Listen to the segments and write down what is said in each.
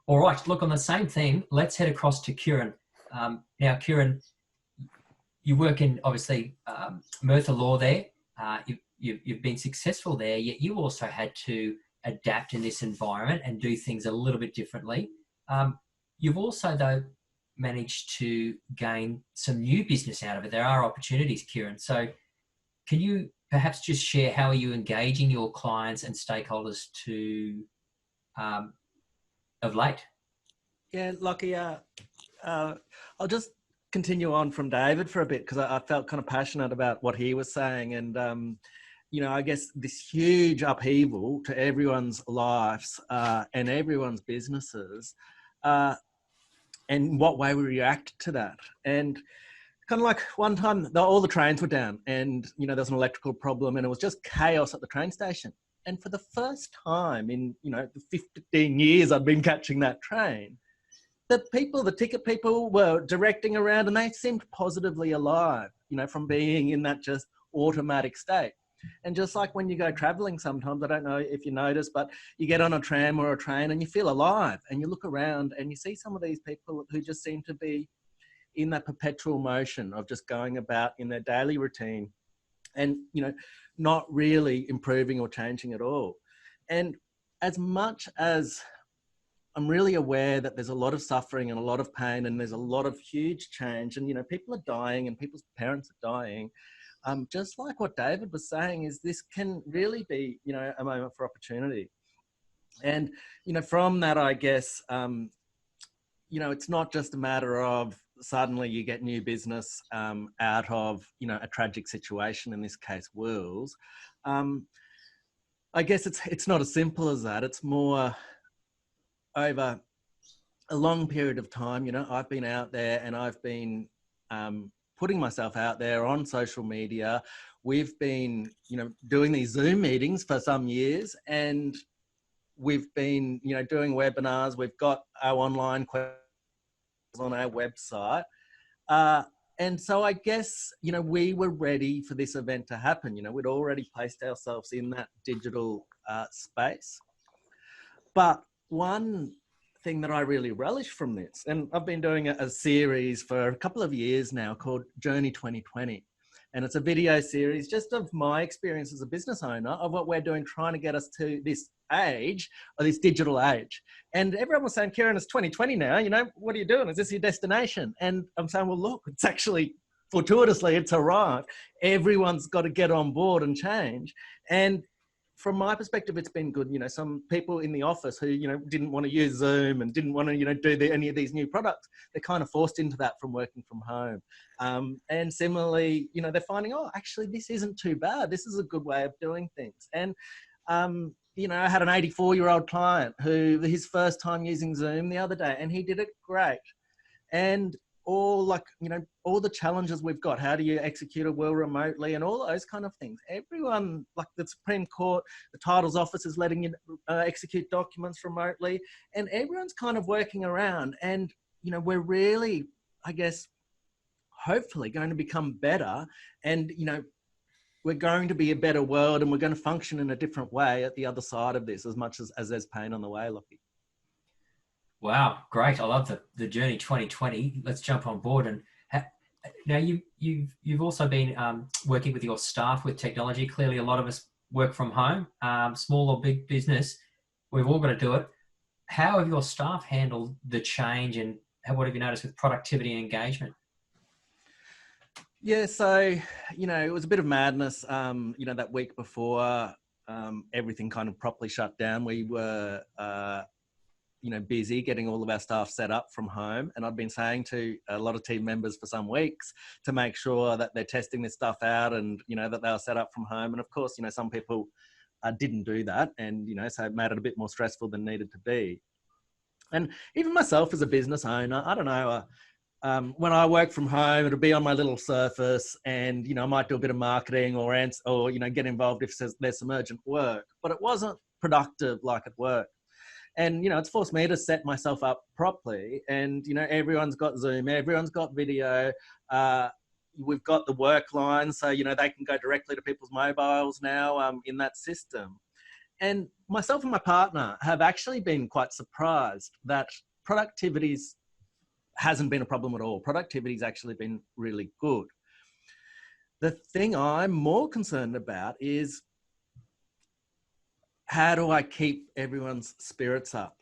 All right, look, on the same theme, let's head across to Kieran. Now, Kieran, you work in, obviously, Merthyr Law there. You've been successful there, yet you also had to adapt in this environment and do things a little bit differently. You've also, though, managed to gain some new business out of it. There are opportunities, Kieran. So can you perhaps just share how are you engaging your clients and stakeholders to of late? Yeah, Lockie, I'll just continue on from David for a bit because I felt kind of passionate about what he was saying. And, I guess this huge upheaval to everyone's lives and everyone's businesses and what way we react to that. And kind of like one time, all the trains were down and, there was an electrical problem and it was just chaos at the train station. And for the first time in, the 15 years I'd been catching that train, the ticket people were directing around and they seemed positively alive, from being in that just automatic state. And just like when you go traveling sometimes, I don't know if you notice, but you get on a tram or a train and you feel alive and you look around and you see some of these people who just seem to be in that perpetual motion of just going about in their daily routine and, not really improving or changing at all. And as much as I'm really aware that there's a lot of suffering and a lot of pain and there's a lot of huge change and, people are dying and people's parents are dying. Just like what David was saying is this can really be, a moment for opportunity. And, from that, I guess, it's not just a matter of suddenly you get new business out of, a tragic situation, in this case, wills. I guess it's not as simple as that. It's more over a long period of time. I've been out there and I've been putting myself out there on social media. We've been, doing these Zoom meetings for some years and we've been, doing webinars. We've got our online questions on our website. And so I guess, we were ready for this event to happen. We'd already placed ourselves in that digital space. But one thing that I really relish from this, and I've been doing a series for a couple of years now called Journey 2020. And it's a video series just of my experience as a business owner of what we're doing, trying to get us to this age, or this digital age. And everyone was saying, Kieran, it's 2020 now, what are you doing? Is this your destination? And I'm saying, well, look, it's actually fortuitously, it's arrived. Everyone's got to get on board and change. And from my perspective, it's been good. Some people in the office who, didn't want to use Zoom and didn't want to, do any of these new products, they're kind of forced into that from working from home. And similarly, they're finding, oh, actually, this isn't too bad. This is a good way of doing things. And, I had an 84-year-old client who his first time using Zoom the other day, and he did it great. And all the challenges we've got, how do you execute a will remotely and all those kind of things. Everyone, like the Supreme Court, the titles office is letting you execute documents remotely, and everyone's kind of working around. And, we're really, I guess, hopefully going to become better and, we're going to be a better world and we're going to function in a different way at the other side of this as much as there's pain on the way, Lockie. Wow, great! I love the Journey 2020. Let's jump on board. And now you've also been working with your staff with technology. Clearly, a lot of us work from home, small or big business. We've all got to do it. How have your staff handled the change, and what have you noticed with productivity and engagement? Yeah, so it was a bit of madness. That week before everything kind of properly shut down, we were busy getting all of our staff set up from home. And I've been saying to a lot of team members for some weeks to make sure that they're testing this stuff out and, that they are set up from home. And of course, some people didn't do that. And, so it made it a bit more stressful than needed to be. And even myself as a business owner, I don't know, when I work from home, it'll be on my little Surface and, I might do a bit of marketing or get involved if there's some urgent work, but it wasn't productive like at work. And, it's forced me to set myself up properly. And, everyone's got Zoom, everyone's got video. We've got the work line, so, they can go directly to people's mobiles now in that system. And myself and my partner have actually been quite surprised that productivity's hasn't been a problem at all. Productivity's actually been really good. The thing I'm more concerned about is, how do I keep everyone's spirits up?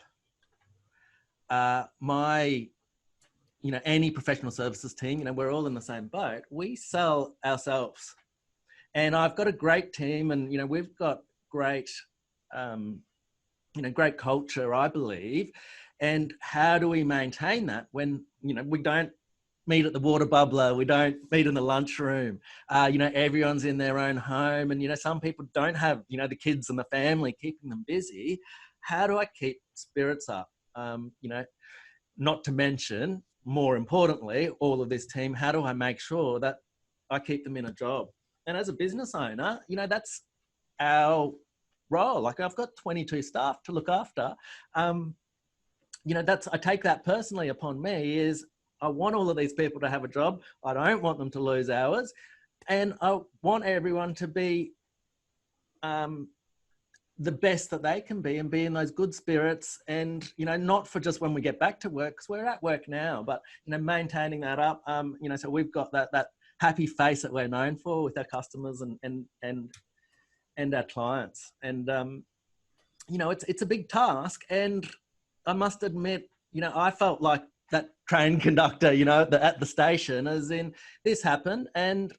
Any professional services team, we're all in the same boat. We sell ourselves. And I've got a great team, and, we've got great, great culture, I believe. And how do we maintain that when, we don't meet at the water bubbler, we don't meet in the lunchroom, everyone's in their own home, and, some people don't have, the kids and the family keeping them busy. How do I keep spirits up? Not to mention, more importantly, all of this team, how do I make sure that I keep them in a job? And as a business owner, that's our role. Like, I've got 22 staff to look after. I take that personally upon me, is I want all of these people to have a job. I don't want them to lose hours. And I want everyone to be the best that they can be, and be in those good spirits, and, not for just when we get back to work, because we're at work now, but, maintaining that up, so we've got that happy face that we're known for with our customers and our clients. And, it's a big task. And I must admit, I felt like that train conductor, at the station, as in, this happened. And,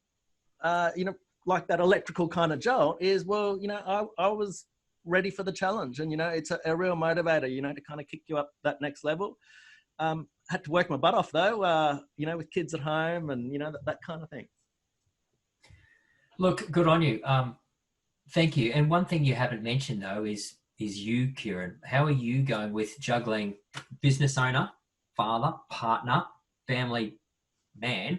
like that electrical kind of jolt is, well, I was ready for the challenge. And, it's a real motivator, to kind of kick you up that next level. Had to work my butt off though, with kids at home, and, that kind of thing. Look, good on you. Thank you. And one thing you haven't mentioned though is you, Kieran. How are you going with juggling business owner, father, partner, family man,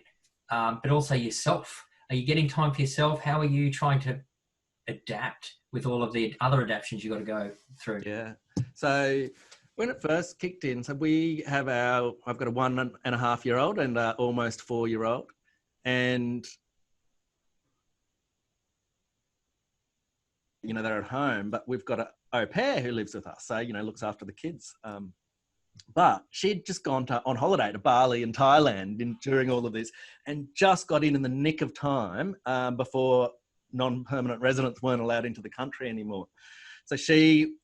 but also yourself? Are you getting time for yourself? How are you trying to adapt with all of the other adaptations you've got to go through? Yeah. So when it first kicked in, so I've got a 1.5-year-old and almost 4-year-old. And, they're at home, but we've got an au pair who lives with us. So, looks after the kids. But she'd just gone on holiday to Bali and Thailand during all of this, and just got in the nick of time before non-permanent residents weren't allowed into the country anymore. So she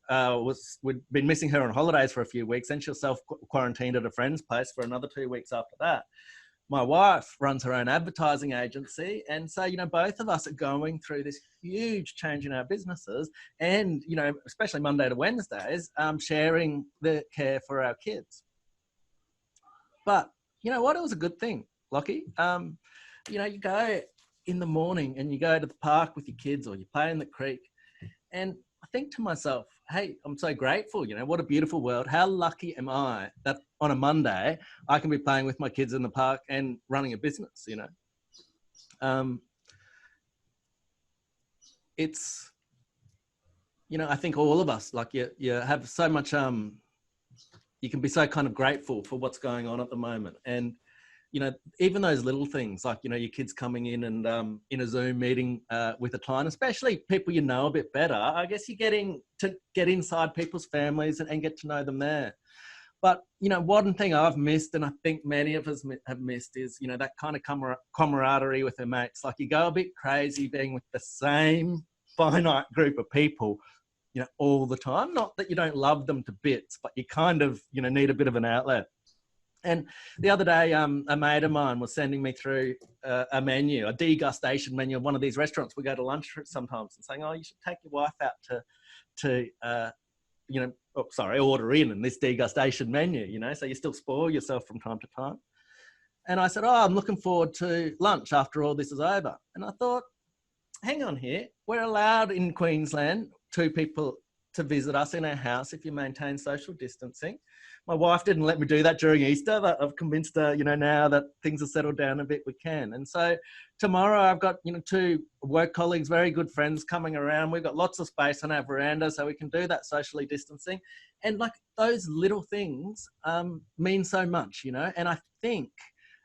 we'd been missing her on holidays for a few weeks, and she was self-quarantined at a friend's place for another 2 weeks after that. My wife runs her own advertising agency. And so, both of us are going through this huge change in our businesses, and, especially Monday to Wednesdays, sharing the care for our kids. But you know what? It was a good thing, Lockie. You go in the morning and you go to the park with your kids, or you play in the creek, and I think to myself, hey, I'm so grateful, what a beautiful world. How lucky am I that on a Monday I can be playing with my kids in the park and running a business, It's, I think all of us, like, you have so much, you can be so kind of grateful for what's going on at the moment. And, even those little things, like, your kids coming in and in a Zoom meeting with a client, especially people a bit better, I guess you're getting to get inside people's families and get to know them there. But, one thing I've missed, and I think many of us have missed, is, that kind of camaraderie with their mates. Like, you go a bit crazy being with the same finite group of people, all the time. Not that you don't love them to bits, but you kind of, need a bit of an outlet. And the other day, a mate of mine was sending me through a menu, a degustation menu of one of these restaurants we go to lunch sometimes, and saying, oh, you should take your wife out to order in this degustation menu, so you still spoil yourself from time to time. And I said, oh, I'm looking forward to lunch after all this is over. And I thought, hang on here. We're allowed in Queensland 2 people to visit us in our house if you maintain social distancing. My wife didn't let me do that during Easter, but I've convinced her, now that things have settled down a bit, we can. And so tomorrow I've got, 2 work colleagues, very good friends coming around. We've got lots of space on our veranda, so we can do that socially distancing. And like, those little things mean so much, And I think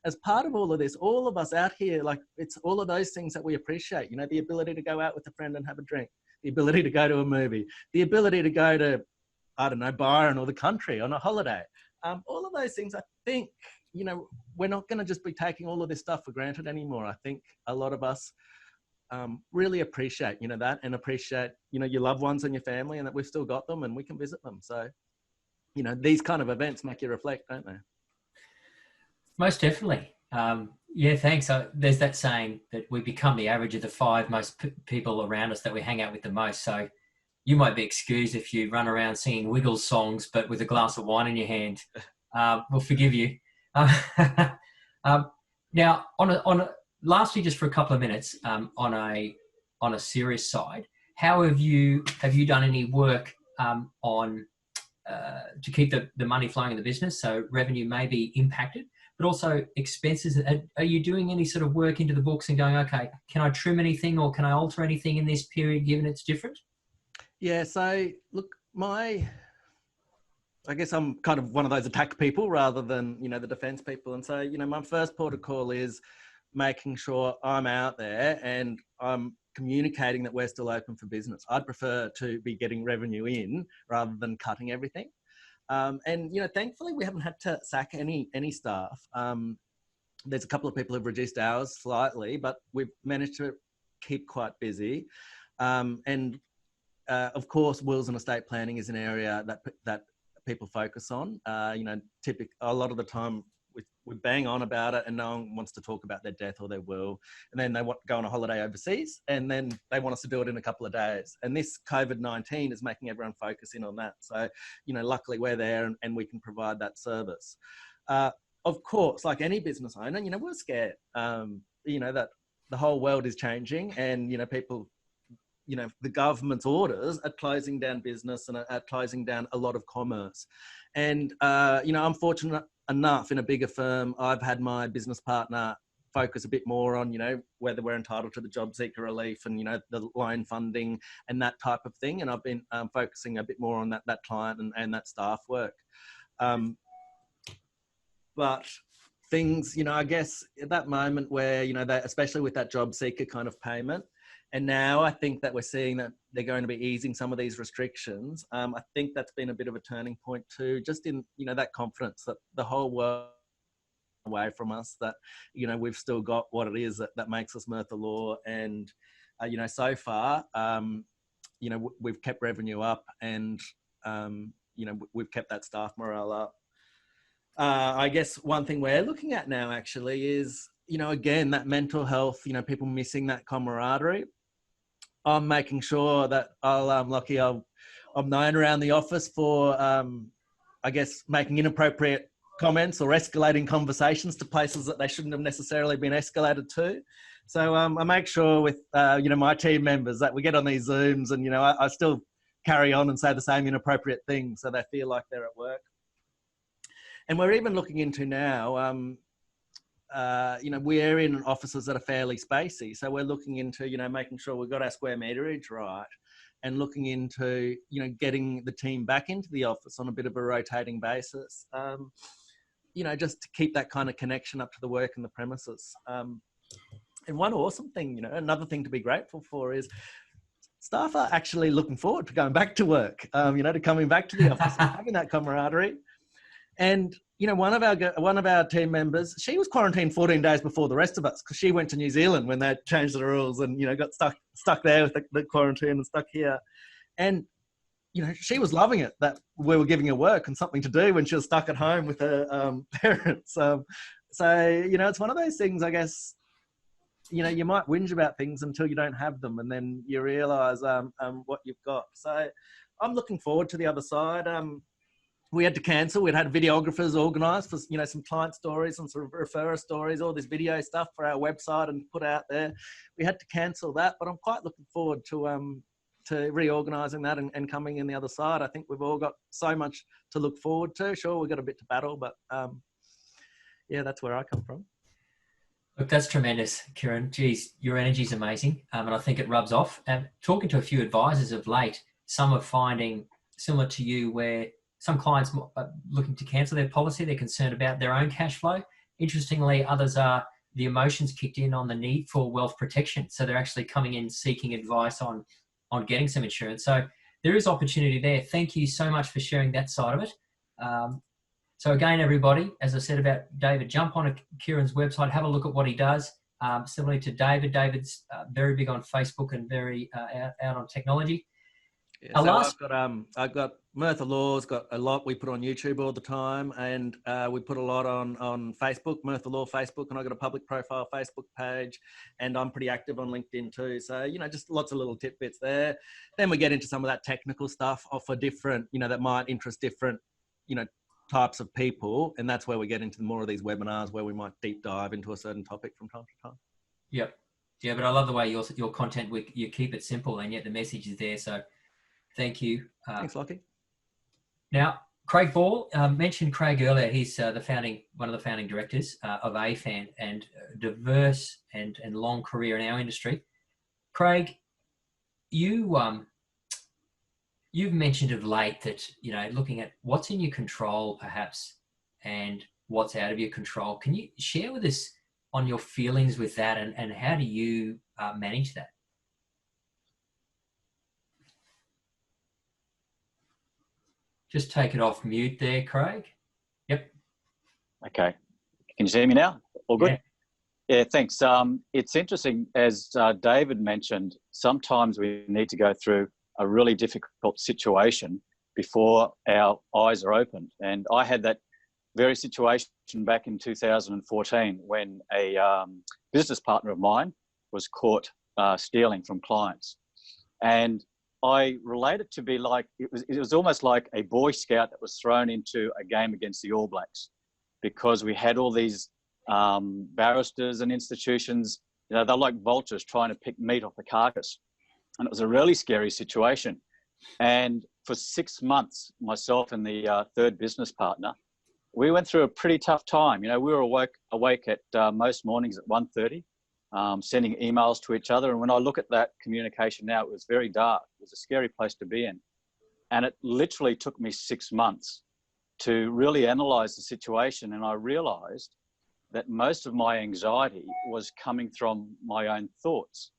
as part of all of this, all of us out here, like, it's all of those things that we appreciate, the ability to go out with a friend and have a drink, the ability to go to a movie, the ability to go to, I don't know, Byron or the country on a holiday. All of those things, I think, you know, we're not going to just be taking all of this stuff for granted anymore. I think a lot of us really appreciate, you know, that, and appreciate, you know, your loved ones and your family, and that we've still got them and we can visit them. So, you know, these kind of events make you reflect, don't they? Most definitely. Yeah, thanks. There's that saying that we become the average of the five most people around us that we hang out with the most. So you might be excused if you run around singing Wiggles songs, but with a glass of wine in your hand. We'll forgive you. Now, lastly, just for a couple of minutes, on a serious side, how have you done any work on to keep the money flowing in the business? So revenue may be impacted, but also expenses. Are you doing any sort of work into the books and going, okay, can I trim anything or can I alter anything in this period given it's different? Yeah, so look, I guess I'm kind of one of those attack people rather than, you know, the defense people. And so, you know, my first port of call is making sure I'm out there and I'm communicating that we're still open for business. I'd prefer to be getting revenue in rather than cutting everything. And, you know, thankfully we haven't had to sack any staff. There's a couple of people who've reduced hours slightly, but we've managed to keep quite busy. Of course, wills and estate planning is an area that people focus on. You know, a lot of the time we bang on about it and no one wants to talk about their death or their will. And then they want to go on a holiday overseas and then they want us to do it in a couple of days. And this COVID-19 is making everyone focus in on that. So, you know, luckily we're there and we can provide that service. Of course, like any business owner, you know, we're scared, you know, that the whole world is changing and, you know, people, you know, the government's orders are closing down business and are closing down a lot of commerce. And, you know, I'm fortunate enough in a bigger firm, I've had my business partner focus a bit more on, you know, whether we're entitled to the job seeker relief and, you know, the loan funding and that type of thing. And I've been focusing a bit more on that client and that staff work. But things, you know, I guess at that moment where, you know, especially with that job seeker kind of payment, and now I think that we're seeing that they're going to be easing some of these restrictions. I think that's been a bit of a turning point too, just in, you know, that confidence that the whole world away from us, that, you know, we've still got what it is that makes us Mirtha Law. And, you know, so far, you know, we've kept revenue up and, you know, we've kept that staff morale up. I guess one thing we're looking at now actually is, you know, again, that mental health, you know, people missing that camaraderie. I'm making sure that I'm known around the office for, I guess, making inappropriate comments or escalating conversations to places that they shouldn't have necessarily been escalated to. So I make sure with, you know, my team members that we get on these Zooms and, you know, I still carry on and say the same inappropriate things so they feel like they're at work. And we're even looking into now, you know, we're in offices that are fairly spacey. So we're looking into, you know, making sure we've got our square meterage right and looking into, you know, getting the team back into the office on a bit of a rotating basis, you know, just to keep that kind of connection up to the work and the premises. And one awesome thing, you know, another thing to be grateful for is staff are actually looking forward to going back to work, you know, to coming back to the office and having that camaraderie. And, you know, one of our team members, she was quarantined 14 days before the rest of us because she went to New Zealand when they changed the rules and, you know, got stuck there with the quarantine and stuck here. And, you know, she was loving it that we were giving her work and something to do when she was stuck at home with her parents. So, you know, it's one of those things, I guess, you know, you might whinge about things until you don't have them and then you realise what you've got. So I'm looking forward to the other side. We had to cancel. We'd had videographers organised for, you know, some client stories and sort of referrer stories, all this video stuff for our website and put out there. We had to cancel that, but I'm quite looking forward to reorganising that and coming in the other side. I think we've all got so much to look forward to. Sure, we've got a bit to battle, but yeah, that's where I come from. Look, that's tremendous, Kieran. Geez, your energy is amazing, and I think it rubs off. And talking to a few advisors of late, some are finding similar to you where some clients are looking to cancel their policy. They're concerned about their own cash flow. Interestingly, others are the emotions kicked in on the need for wealth protection. So they're actually coming in seeking advice on on getting some insurance. So there is opportunity there. Thank you so much for sharing that side of it. So again, everybody, as I said about David, jump on Kieran's website, have a look at what he does. Similarly to David, David's very big on Facebook and very out on technology. Yeah, so I've got Mirtha Law's got a lot we put on YouTube all the time, and we put a lot on Facebook, Mirtha Law Facebook, and I've got a public profile Facebook page, and I'm pretty active on LinkedIn too. So, just lots of little tidbits there. Then we get into some of that technical stuff for different, that might interest different, types of people. And that's where we get into more of these webinars where we might deep dive into a certain topic from time to time. Yep. Yeah, but I love the way your content, you keep it simple and yet the message is there. So thank you. Thanks, Lockie. Now, Craig Ball, mentioned Craig earlier. He's one of the founding directors of AFAN, and diverse and long career in our industry. Craig, you've mentioned of late that, looking at what's in your control perhaps and what's out of your control. Can you share with us on your feelings with that, and how do you manage that? Just take it off mute there, Craig. Yep. Okay. Can you see me now? All good? Yeah, thanks. It's interesting, as David mentioned, sometimes we need to go through a really difficult situation before our eyes are opened. And I had that very situation back in 2014 when a business partner of mine was caught stealing from clients. And I relate it to be like, it was almost like a Boy Scout that was thrown into a game against the All Blacks, because we had all these barristers and institutions, they're like vultures trying to pick meat off the carcass. And it was a really scary situation. And for 6 months, myself and the third business partner, we went through a pretty tough time. We were awake at most mornings at 1:30, sending emails to each other. And when I look at that communication now, it was very dark. It was a scary place to be in. And it literally took me 6 months to really analyze the situation. And I realized that most of my anxiety was coming from my own thoughts.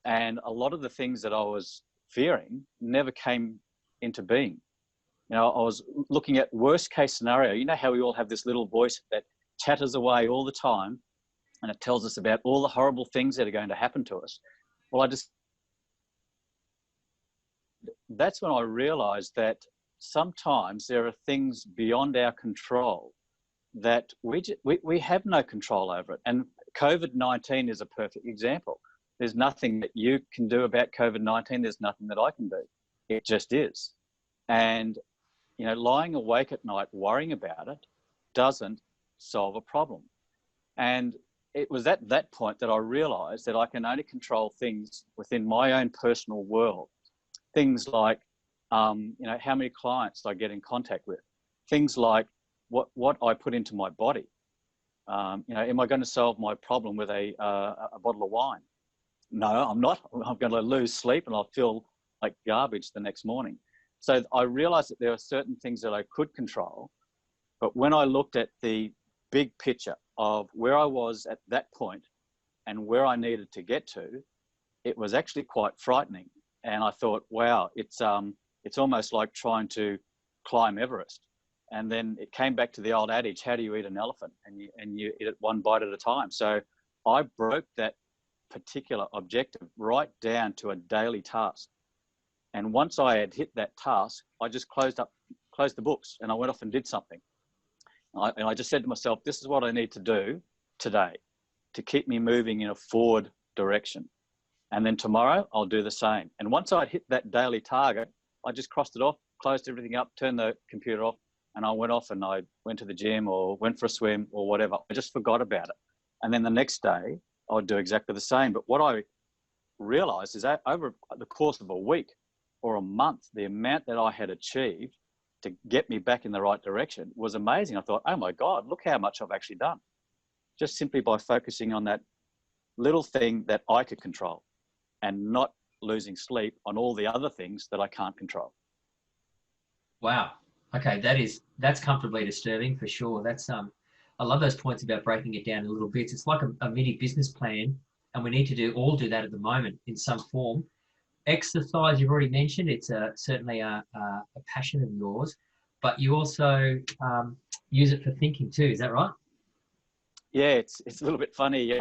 And a lot of the things that I was fearing never came into being. I was looking at worst case scenario. You know how we all have this little voice that chatters away all the time, and it tells us about all the horrible things that are going to happen to us. Well, that's when I realized that sometimes there are things beyond our control that we have no control over it. And COVID-19 is a perfect example. There's nothing that you can do about COVID-19. There's nothing that I can do. It just is. And, lying awake at night worrying about it doesn't solve a problem. And it was at that point that I realized that I can only control things within my own personal world. Things like, how many clients I get in contact with. Things like what I put into my body. Am I going to solve my problem with a bottle of wine? No, I'm not. I'm going to lose sleep and I'll feel like garbage the next morning. So I realized that there are certain things that I could control. But when I looked at the big picture of where I was at that point and where I needed to get to, it was actually quite frightening. And I thought, wow, it's almost like trying to climb Everest. And then it came back to the old adage, how do you eat an elephant? And you eat it one bite at a time. So I broke that particular objective right down to a daily task. And once I had hit that task, I just closed the books and I went off and did something. And I just said to myself, this is what I need to do today to keep me moving in a forward direction. And then tomorrow I'll do the same. And once I'd hit that daily target, I just crossed it off, closed everything up, turned the computer off, and I went off and I went to the gym or went for a swim or whatever. I just forgot about it. And then the next day I would do exactly the same. But what I realized is that over the course of a week or a month, the amount that I had achieved to get me back in the right direction was amazing. I thought, oh my God, look how much I've actually done. Just simply by focusing on that little thing that I could control and not losing sleep on all the other things that I can't control. Wow. Okay, that's comfortably disturbing for sure. That's I love those points about breaking it down in little bits. It's like a mini business plan, and we need to all do that at the moment in some form. exercise you've already mentioned. It's certainly a passion of yours, but you also use it for thinking too. Is that right? Yeah, it's a little bit funny.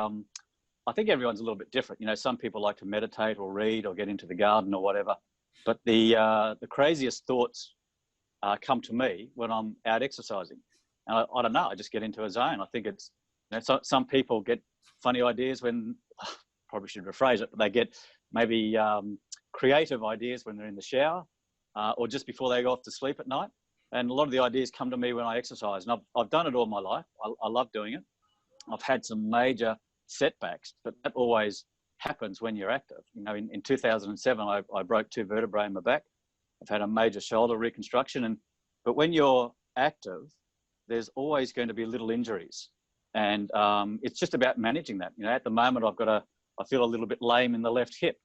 I think everyone's a little bit different. You know, some people like to meditate or read or get into the garden or whatever. But the craziest thoughts come to me when I'm out exercising. And I don't know, I just get into a zone. I think it's, you know, some people get funny ideas when, probably should rephrase it, but they get maybe creative ideas when they're in the shower or just before they go off to sleep at night. And a lot of the ideas come to me when I exercise. And I've done it all my life. I love doing it. I've had some major setbacks, but that always happens when you're active. You know, in 2007, I broke 2 vertebrae in my back. I've had a major shoulder reconstruction. But when you're active, there's always going to be little injuries. And it's just about managing that. You know, at the moment, I feel a little bit lame in the left hip,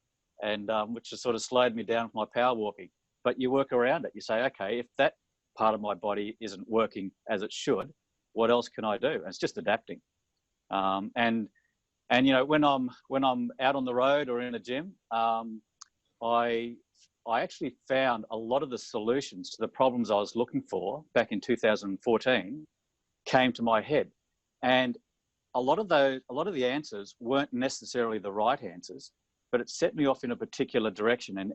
and which has sort of slowed me down for my power walking. But you work around it. You say, okay, if that part of my body isn't working as it should, what else can I do? And it's just adapting. And you know, when I'm out on the road or in a gym, I actually found a lot of the solutions to the problems I was looking for back in 2014 came to my head. And a lot of the answers weren't necessarily the right answers, but it set me off in a particular direction. And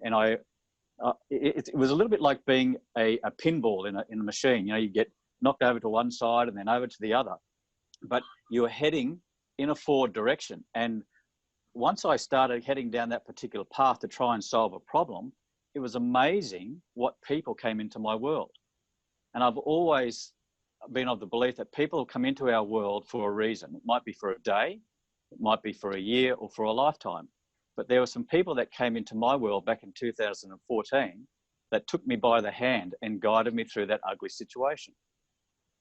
it was a little bit like being a pinball in a machine. You know, you get knocked over to one side and then over to the other, but you're heading in a forward direction. And once I started heading down that particular path to try and solve a problem, it was amazing what people came into my world. And I've always been of the belief that people come into our world for a reason. It might be for a day, it might be for a year or for a lifetime. But there were some people that came into my world back in 2014 that took me by the hand and guided me through that ugly situation.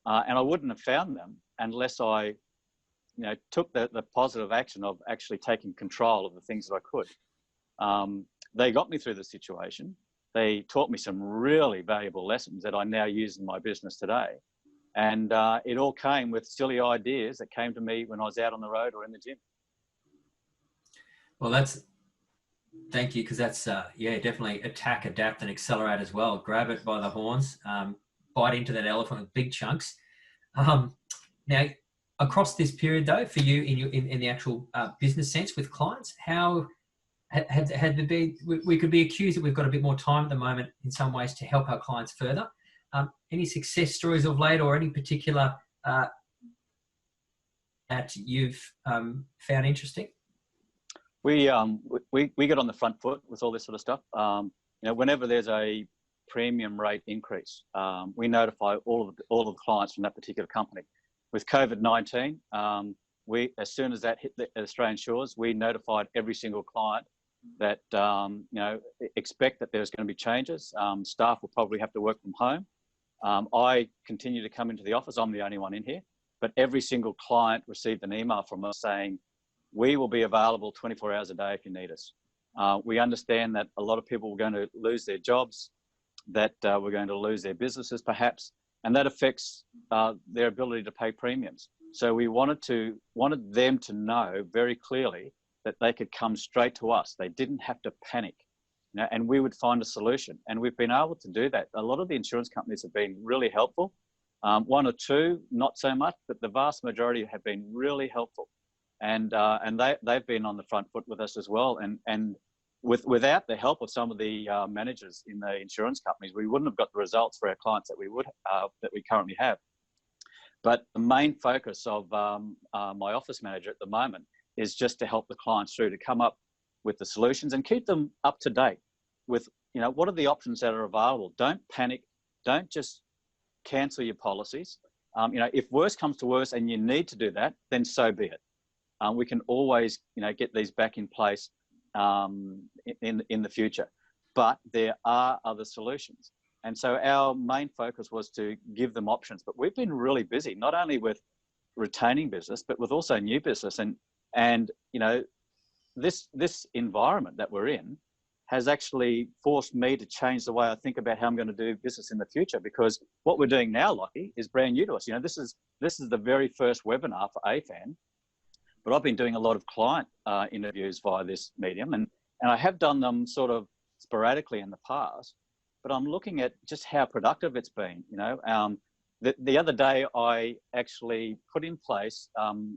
And I wouldn't have found them unless I, you know, took the positive action of actually taking control of the things that I could. They got me through the situation. They taught me some really valuable lessons that I now use in my business today. And it all came with silly ideas that came to me when I was out on the road or in the gym. Well, thank you, because that's, definitely attack, adapt, and accelerate as well. Grab it by the horns, bite into that elephant with big chunks. Now, across this period, though, for you in the actual business sense with clients, how had there been, we could be accused that we've got a bit more time at the moment in some ways to help our clients further. Any success stories of late, or any particular that you've found interesting? We get on the front foot with all this sort of stuff. You know, whenever there's a premium rate increase, we notify all of the clients from that particular company. With COVID-19, as soon as that hit the Australian shores, we notified every single client that you know, expect that there's going to be changes. Staff will probably have to work from home. I continue to come into the office. I'm the only one in here, but every single client received an email from us saying, we will be available 24 hours a day if you need us. We understand that a lot of people are going to lose their jobs, that we're going to lose their businesses perhaps, and that affects their ability to pay premiums. So we wanted them to know very clearly that they could come straight to us. They didn't have to panic, you know, and we would find a solution. And we've been able to do that. A lot of the insurance companies have been really helpful. One or two, not so much, but the vast majority have been really helpful. And they've been on the front foot with us as well. And without the help of some of the managers in the insurance companies, we wouldn't have got the results for our clients that we currently have. But the main focus of my office manager at the moment is just to help the clients through, to come up with the solutions and keep them up to date with, you know, what are the options that are available. Don't panic. Don't just cancel your policies. You know, if worse comes to worse and you need to do that, then so be it. We can always, you know, get these back in place in the future. But there are other solutions. And so our main focus was to give them options. But we've been really busy, not only with retaining business, but with also new business. And you know, this environment that we're in has actually forced me to change the way I think about how I'm going to do business in the future, because what we're doing now, Lockie, is brand new to us. You know, this is the very first webinar for AFAN, but I've been doing a lot of client interviews via this medium, And I have done them sort of sporadically in the past, but I'm looking at just how productive it's been. The other day, I actually put in place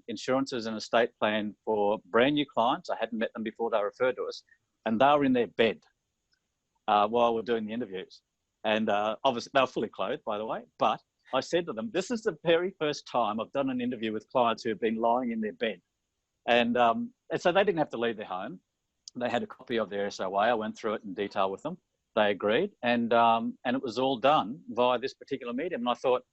insurances and estate plan for brand new clients. I hadn't met them before, they referred to us, and they were in their bed while we're doing the interviews. And obviously, they were fully clothed, by the way, but I said to them, this is the very first time I've done an interview with clients who have been lying in their bed. And so they didn't have to leave their home. They had a copy of their SOA. I went through it in detail with them. They agreed, and it was all done via this particular medium. And I thought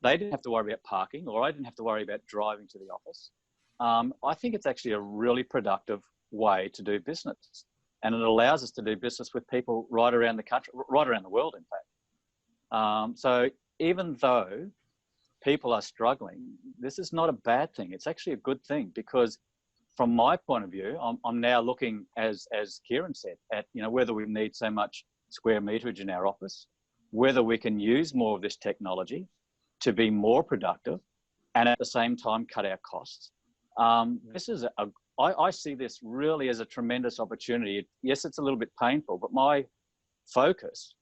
they didn't have to worry about parking, or I didn't have to worry about driving to the office. I think it's actually a really productive way to do business, and it allows us to do business with people right around the country, right around the world, in fact. So even though people are struggling, this is not a bad thing. It's actually a good thing, because from my point of view, I'm now looking, as Kieran said, at whether we need so much square meterage in our office, whether we can use more of this technology to be more productive and at the same time cut our costs. I see this really as a tremendous opportunity. Yes, it's a little bit painful, but my focus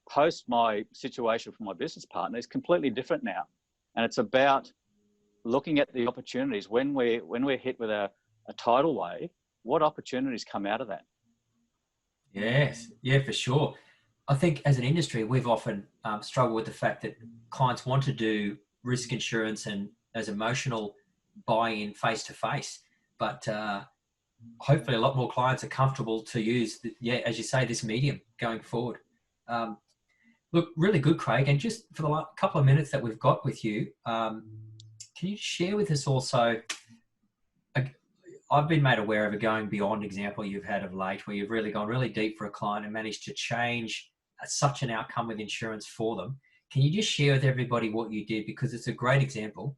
post my situation for my business partner is completely different now. And it's about looking at the opportunities when we're hit with a tidal wave, what opportunities come out of that? Yes, yeah, for sure. I think as an industry, we've often struggled with the fact that clients want to do risk insurance and as emotional buy-in face-to-face, but hopefully a lot more clients are comfortable to use, as you say, this medium going forward. Look, really good, Craig. And just for the last couple of minutes that we've got with you, can you share with us also, I've been made aware of a going beyond example you've had of late, where you've really gone really deep for a client and managed to change such an outcome with insurance for them. Can you just share with everybody what you did? Because it's a great example.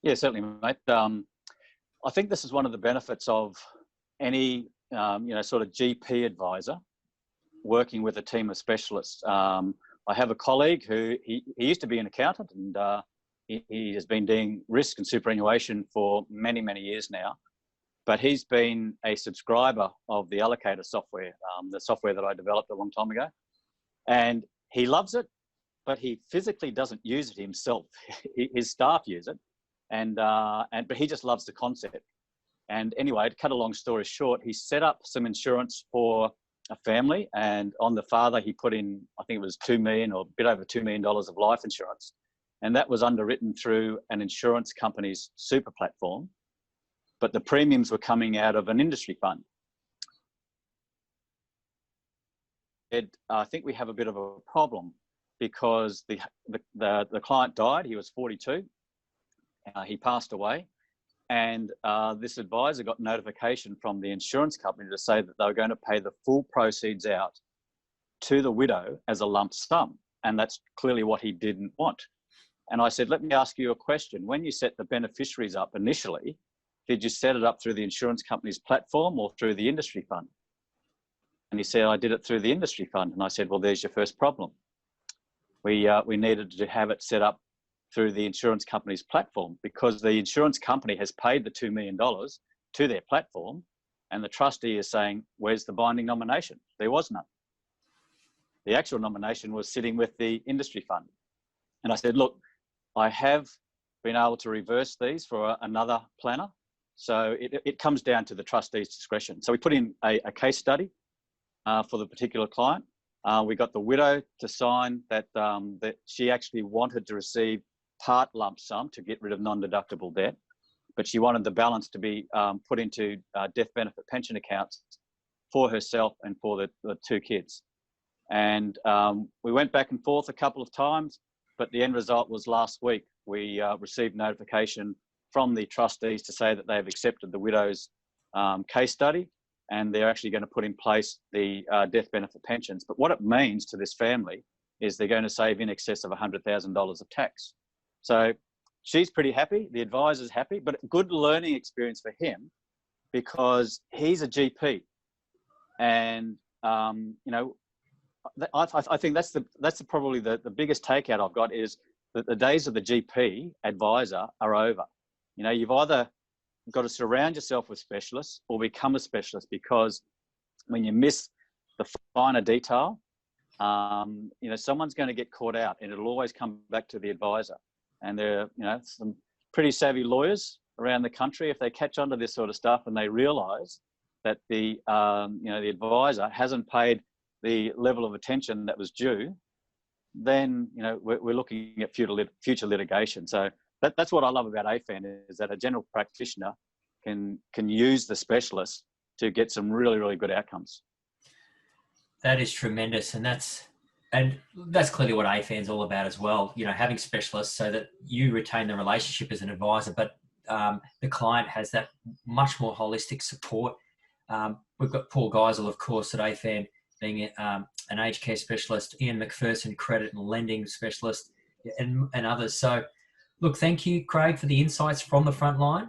Yeah, certainly, mate. I think this is one of the benefits of any, sort of GP advisor working with a team of specialists. I have a colleague who he used to be an accountant, and he has been doing risk and superannuation for many, many years now. But he's been a subscriber of the Allocator software, the software that I developed a long time ago. And he loves it, but he physically doesn't use it himself. His staff use it, but he just loves the concept. And anyway, to cut a long story short, he set up some insurance for a family, and on the father, he put in, I think it was $2 million or a bit over $2 million of life insurance. And that was underwritten through an insurance company's super platform, but the premiums were coming out of an industry fund. I think we have a bit of a problem, because the client died. He was 42. He passed away. And this advisor got notification from the insurance company to say that they were going to pay the full proceeds out to the widow as a lump sum. And that's clearly what he didn't want. And I said, let me ask you a question. When you set the beneficiaries up initially, did you set it up through the insurance company's platform or through the industry fund? And he said, I did it through the industry fund. And I said, well, there's your first problem. We needed to have it set up through the insurance company's platform, because the insurance company has paid the $2 million to their platform, and the trustee is saying, where's the binding nomination? There was none. The actual nomination was sitting with the industry fund. And I said, look, I have been able to reverse these for another planner. So it comes down to the trustee's discretion. So we put in a case study for the particular client. We got the widow to sign that she actually wanted to receive part lump sum to get rid of non-deductible debt, but she wanted the balance to be put into death benefit pension accounts for herself and for the two kids. And we went back and forth a couple of times, but the end result was last week. We received notification from the trustees to say that they have accepted the widow's case study, and they're actually going to put in place the death benefit pensions. But what it means to this family is they're going to save in excess of $100,000 of tax. So she's pretty happy, the advisor's happy, but good learning experience for him, because he's a GP. And, I think that's probably the biggest takeout I've got, is that the days of the GP advisor are over. You've either got to surround yourself with specialists or become a specialist, because when you miss the finer detail, someone's going to get caught out, and it'll always come back to the advisor. And there are, some pretty savvy lawyers around the country. If they catch on to this sort of stuff and they realise that the advisor hasn't paid the level of attention that was due, then we're looking at future litigation. So that's what I love about AFAN, is that a general practitioner can use the specialist to get some really, really good outcomes. That is tremendous, and that's clearly what AFAN's all about as well. Having specialists so that you retain the relationship as an advisor, but the client has that much more holistic support. We've got Paul Geisel, of course, at AFAN, being an aged care specialist, Ian McPherson, credit and lending specialist, and others. So, look, thank you, Craig, for the insights from the front line.